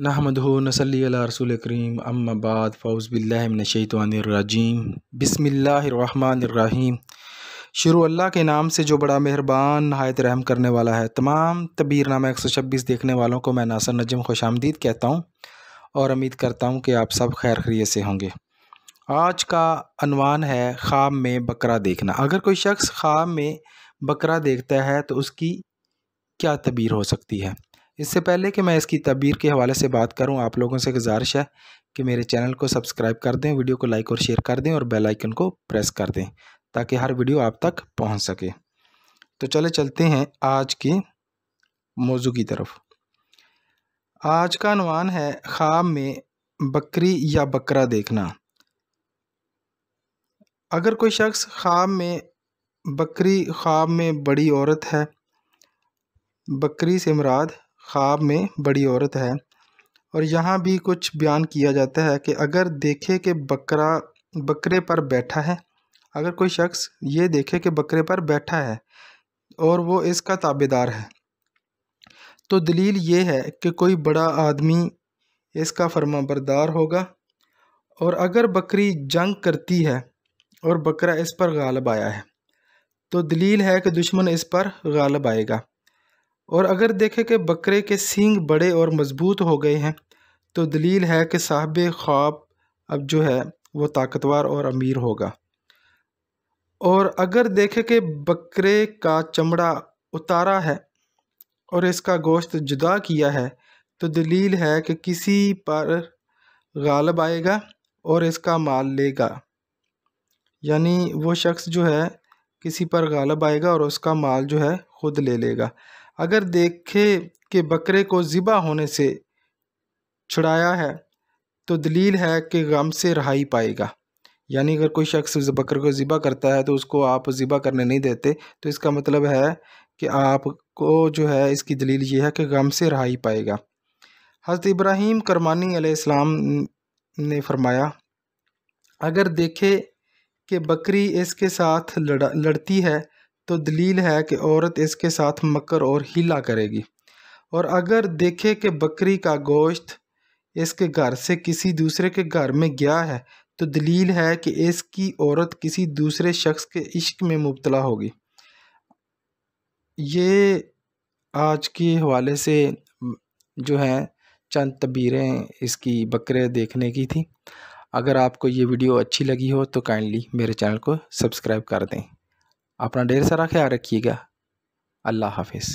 نحمدہ نصلی علی رسول کریم اما بعد فاعوذ باللہ من الشیطان الرجیم بسم اللہ الرحمن الرحیم۔ شروع اللہ کے نام سے جو بڑا مہربان نہایت رحم کرنے والا ہے۔ تمام تبیر نامہ 126 دیکھنے والوں کو میں ناصر نجم خوش آمدید کہتا ہوں اور امید کرتا ہوں کہ آپ سب خیر خیریت سے ہوں گے۔ آج کا عنوان ہے خواب میں بکرا دیکھنا۔ اگر کوئی شخص خواب میں بکرا دیکھتا ہے تو اس کی کیا تعبیر ہو سکتی ہے؟ اس سے پہلے کہ میں اس کی تعبیر کے حوالے سے بات کروں، آپ لوگوں سے گزارش ہے کہ میرے چینل کو سبسکرائب کر دیں، ویڈیو کو لائک اور شیئر کر دیں اور بیل آئیکن کو پریس کر دیں تاکہ ہر ویڈیو آپ تک پہنچ سکے۔ تو چلتے ہیں آج کے موضوع کی طرف۔ آج کا عنوان ہے خواب میں بکری یا بکرا دیکھنا۔ اگر کوئی شخص خواب میں بکری، خواب میں بڑی عورت ہے، بکری سے مراد خواب میں بڑی عورت ہے، اور یہاں بھی کچھ بیان کیا جاتا ہے کہ اگر دیکھے کہ بکرے پر بیٹھا ہے، اگر کوئی شخص یہ دیکھے کہ بکرے پر بیٹھا ہے اور وہ اس کا تابعدار ہے تو دلیل یہ ہے کہ کوئی بڑا آدمی اس کا فرما بردار ہوگا، اور اگر بکری جنگ کرتی ہے اور بکرا اس پر غالب آیا ہے تو دلیل ہے کہ دشمن اس پر غالب آئے گا، اور اگر دیکھے کہ بکرے کے سینگ بڑے اور مضبوط ہو گئے ہیں تو دلیل ہے کہ صاحب خواب اب جو ہے وہ طاقتور اور امیر ہوگا، اور اگر دیکھے کہ بکرے کا چمڑا اتارا ہے اور اس کا گوشت جدا کیا ہے تو دلیل ہے کہ کسی پر غالب آئے گا اور اس کا مال لے گا، یعنی وہ شخص جو ہے کسی پر غالب آئے گا اور اس کا مال جو ہے خود لے لے گا۔ اگر دیکھے کہ بکرے کو ذبح ہونے سے چھڑایا ہے تو دلیل ہے کہ غم سے رہائی پائے گا، یعنی اگر کوئی شخص بکرے کو ذبح کرتا ہے تو اس کو آپ ذبح کرنے نہیں دیتے تو اس کا مطلب ہے کہ آپ کو جو ہے اس کی دلیل یہ ہے کہ غم سے رہائی پائے گا۔ حضرت ابراہیم کرمانی علیہ السلام نے فرمایا، اگر دیکھے کہ بکری اس کے ساتھ لڑتی ہے تو دلیل ہے کہ عورت اس کے ساتھ مکر اور ہیلا کرے گی، اور اگر دیکھے کہ بکری کا گوشت اس کے گھر سے کسی دوسرے کے گھر میں گیا ہے تو دلیل ہے کہ اس کی عورت کسی دوسرے شخص کے عشق میں مبتلا ہوگی۔ یہ آج کے حوالے سے جو ہیں چند تعبیریں اس کی بکرے دیکھنے کی تھی۔ اگر آپ کو یہ ویڈیو اچھی لگی ہو تو کائنڈلی میرے چینل کو سبسکرائب کر دیں۔ اپنا ڈھیر سارا خیال رکھیے گا۔ اللہ حافظ۔